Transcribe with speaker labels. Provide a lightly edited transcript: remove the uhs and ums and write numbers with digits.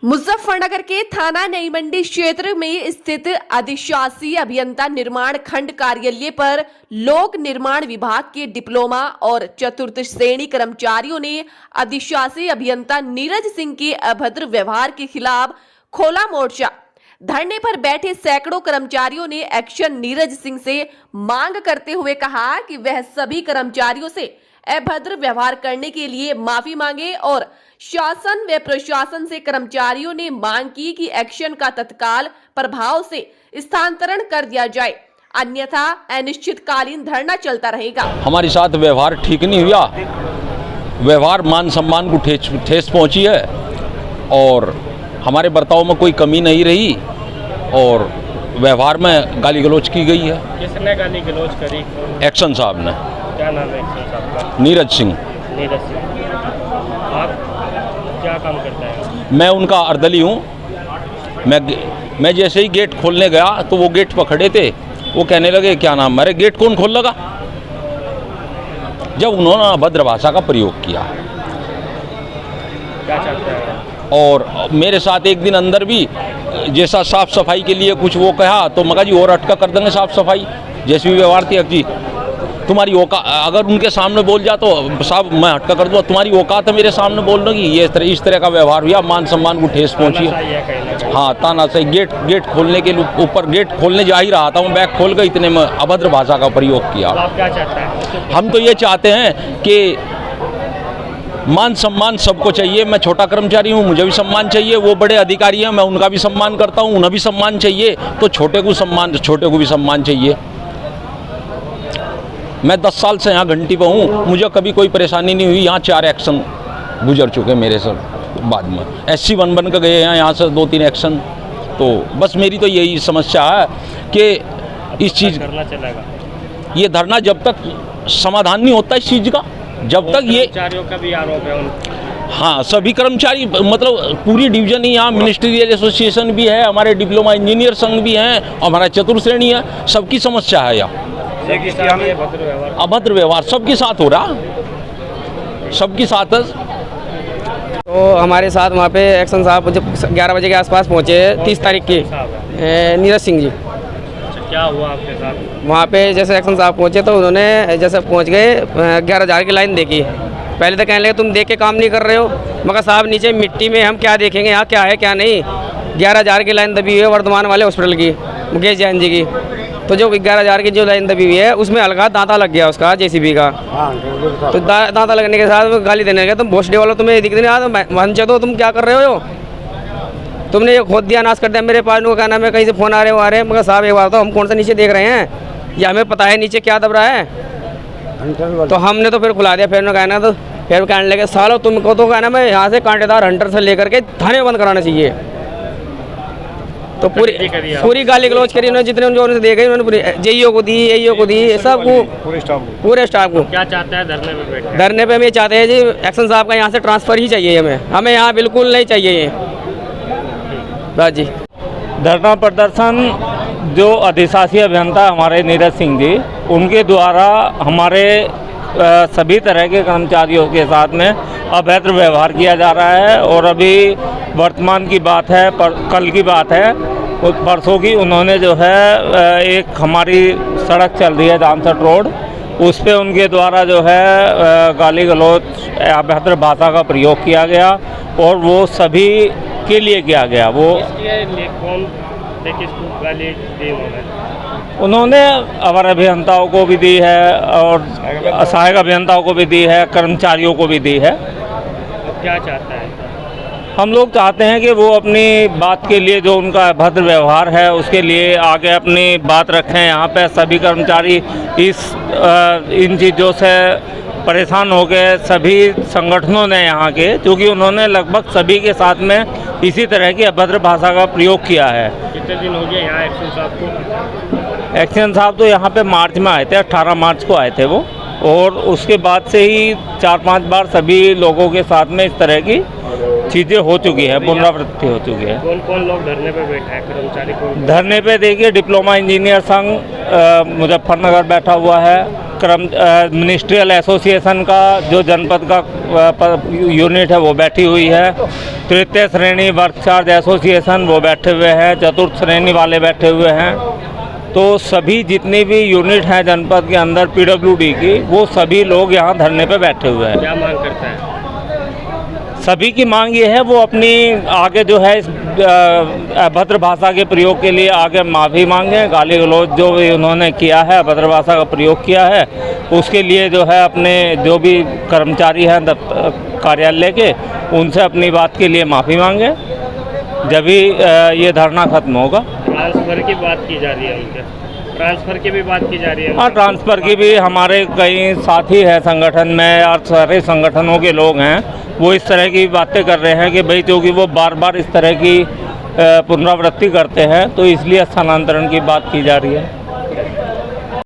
Speaker 1: मुजफ्फरनगर के थाना नई मंडी क्षेत्र में स्थित अधिशासी अभियंता निर्माण खंड कार्यालय पर लोक निर्माण विभाग के डिप्लोमा और चतुर्थ श्रेणी कर्मचारियों ने अधिशासी अभियंता नीरज सिंह के अभद्र व्यवहार के खिलाफ खोला मोर्चा। धरने पर बैठे सैकड़ों कर्मचारियों ने एक्शन नीरज सिंह से मांग करते हुए कहा कि वह सभी कर्मचारियों से अभद्र व्यवहार करने के लिए माफी मांगे और शासन व प्रशासन से कर्मचारियों ने मांग की कि एक्शन का तत्काल प्रभाव से स्थानांतरण कर दिया जाए, अन्यथा अनिश्चितकालीन धरना चलता रहेगा।
Speaker 2: हमारे साथ व्यवहार ठीक नहीं हुआ, व्यवहार मान सम्मान को ठेस पहुंची है और हमारे बर्ताव में कोई कमी नहीं रही और व्यवहार में गाली गलौज की गई है।
Speaker 3: किसने गाली गलौज करी?
Speaker 2: एक्शन साहब ने।
Speaker 3: क्या नाम है एक्शन साहब का?
Speaker 2: नीरज सिंह।
Speaker 3: नीरज सिंह। आप क्या काम करते हैं?
Speaker 2: मैं उनका अर्दली हूँ। मैं जैसे ही गेट खोलने गया तो वो गेट पर खड़े थे, वो कहने लगे क्या नाम, अरे गेट कौन खोल लगा, जब उन्होंने अभद्र भाषा का प्रयोग किया।
Speaker 3: क्या चाहते हैं?
Speaker 2: और मेरे साथ एक दिन अंदर भी जैसा साफ सफाई के लिए कुछ वो कहा तो मगा जी और अटका कर देंगे साफ सफाई, जैसी भी व्यवहार थी जी तुम्हारी औकात, अगर उनके सामने बोल जा तो साहब मैं हटका कर दूँ, तुम्हारी औकात है मेरे सामने बोलने की। ये इस तरह का व्यवहार हुआ, मान सम्मान को ठेस पहुंची है। हाँ, तानाशाही। गेट खोलने के ऊपर गेट खोलने जा ही रहा था, मैं बैग खोल गई, इतने में अभद्र भाषा का प्रयोग किया।
Speaker 3: आप क्या चाहते हैं?
Speaker 2: हम तो ये चाहते हैं कि मान सम्मान सबको चाहिए। मैं छोटा कर्मचारी हूँ, मुझे भी सम्मान चाहिए। वो बड़े अधिकारी हैं, मैं उनका भी सम्मान करता हूँ, उन्हें भी सम्मान चाहिए। तो छोटे को भी सम्मान चाहिए। मैं 10 साल से यहाँ घंटी पर हूँ, मुझे कभी कोई परेशानी नहीं हुई। यहाँ 4 एक्शन गुजर चुके मेरे सर, बाद में SC 1 बन कर गए हैं यहाँ से 2-3 एक्शन। तो बस मेरी तो यही समस्या है कि इस चीज़
Speaker 3: करना चलेगा
Speaker 2: ये धरना जब तक समाधान नहीं होता इस चीज़ का, जब तक ये
Speaker 3: कर्मचारियों का भी आरोप है उन।
Speaker 2: हाँ, सभी कर्मचारी मतलब पूरी डिवीजन ही, यहाँ मिनिस्ट्रियल एसोसिएशन भी है, हमारे डिप्लोमा इंजीनियर संघ भी हैं, हमारा चतुर्थ श्रेणी है, सबकी समस्या है यहाँ। अभद्र व्यवहार सबके साथ हो रहा, सबके साथ है।
Speaker 4: तो हमारे साथ वहाँ पे एक्शन साहब जब 11 बजे के आसपास पहुँचे 30 तारीख की, नीरज सिंह जी।
Speaker 3: क्या हुआ आपके साथ?
Speaker 4: वहाँ पे जैसे एक्शन साहब पहुँचे तो उन्होंने जैसे पहुँच गए 11,000 की लाइन देखी। पहले तो कहने लगे तुम देख के काम नहीं कर रहे हो। मगर साहब नीचे मिट्टी में हम क्या देखेंगे, यहाँ क्या है क्या नहीं। 11,000 की लाइन दबी हुई है वर्धमान वाले हॉस्पिटल की, मुकेश जैन जी की। तो जो 11,000 की जो लाइन दबी हुई है उसमें हल्का दांता लग गया उसका, JCB का। तो दांता लगने के साथ गाली देने लगे, तुम भोसडी वालों तुम्हें दिख नहीं रहा, मंच तो तुम क्या कर रहे हो, तुमने ये खोद दिया, नाश कर दिया। मेरे पास का नाम है, कहीं से फ़ोन आ रहे हैं। मगर साहब एक बार तो हम कौन सा नीचे देख रहे हैं, या हमें पता है नीचे क्या दब रहा है। तो हमने तो फिर खुला दिया। फिर कहना तो फिर कहने लगे सालो तुमको तो कहना मैं यहाँ से कांटेदार हंटर से लेकर के थाने बंद कराना चाहिए। तो पूरी गाली गलौज करी उन्होंने, जितने जो उन्होंने देखे उन्होंने पूरी JEO को दी, AEO को दी, सबको, पूरे स्टाफ को।
Speaker 3: क्या चाहते हैं धरने पे बैठे?
Speaker 4: धरने पे हम ये चाहते हैं जी एक्शन साहब का यहाँ से ट्रांसफ़र ही चाहिए, हमें यहाँ बिल्कुल नहीं चाहिए ये। बस जी।
Speaker 5: धरना प्रदर्शन जो अधिशासी अभियंता हमारे नीरज सिंह जी, उनके द्वारा हमारे सभी तरह के कर्मचारियों के साथ में अभद्र व्यवहार किया जा रहा है। और अभी वर्तमान की बात है, कल की बात है, परसों की, उन्होंने जो है एक हमारी सड़क चल रही है दानसट रोड, उस पे उनके द्वारा जो है गाली गलौज अभद्र भाषा का प्रयोग किया गया और वो सभी के लिए किया गया। वो
Speaker 3: कौन किसको गाली दी
Speaker 5: उन्होंने अवर अभियंताओं को भी दी है और सहायक अभियंताओं को भी दी है, कर्मचारियों को भी दी है।
Speaker 3: क्या चाहता है?
Speaker 5: हम लोग चाहते हैं कि वो अपनी बात के लिए, जो उनका भद्र व्यवहार है उसके लिए आगे अपनी बात रखें। यहाँ पे सभी कर्मचारी इन चीज़ों से परेशान हो गए, सभी संगठनों ने यहाँ के, क्योंकि उन्होंने लगभग सभी के साथ में इसी तरह की अभद्र भाषा का प्रयोग किया है।
Speaker 3: कितने दिन हो गए यहाँ एक्शन साहब को?
Speaker 5: एक्शन साहब तो यहाँ पे मार्च में आए थे, 18 मार्च को आए थे वो, और उसके बाद से ही 4-5 बार सभी लोगों के साथ में इस तरह की चीज़ें हो चुकी है, पुनरावृत्ति हो चुकी है।
Speaker 3: कौन कौन लोग धरने पे बैठे हैं कर्मचारी को?
Speaker 5: धरने पे देखिए डिप्लोमा इंजीनियर संघ, मुजफ्फरनगर बैठा हुआ है, मिनिस्ट्रियल एसोसिएशन का जो जनपद का यूनिट है वो बैठी हुई है, तृतीय श्रेणी वर्क चार्ज एसोसिएशन वो बैठे हुए हैं, चतुर्थ श्रेणी वाले बैठे हुए हैं। तो सभी जितनी भी यूनिट हैं जनपद के अंदर पीडब्ल्यूडी की, वो सभी लोग यहाँ धरने पे बैठे हुए हैं।
Speaker 3: क्या मांग करता है?
Speaker 5: सभी की मांग ये है वो अपनी आगे जो है इस अभद्र भाषा के प्रयोग के लिए आगे माफ़ी मांगे। गाली गलौज जो भी उन्होंने किया है, अभद्र भाषा का प्रयोग किया है, उसके लिए जो है अपने जो भी कर्मचारी हैं कार्यालय के, उनसे अपनी बात के लिए माफ़ी मांगे, जब भी ये धरना खत्म होगा।
Speaker 3: ट्रांसफ़र की बात की जा रही है उनके, ट्रांसफ़र की भी बात की जा रही है।
Speaker 5: हाँ, ट्रांसफ़र की भी हमारे कई साथी हैं संगठन में और सारे संगठनों के लोग हैं, वो इस तरह की बातें कर रहे हैं कि भाई क्योंकि वो बार बार इस तरह की पुनरावृत्ति करते हैं तो इसलिए स्थानांतरण की बात की जा रही है।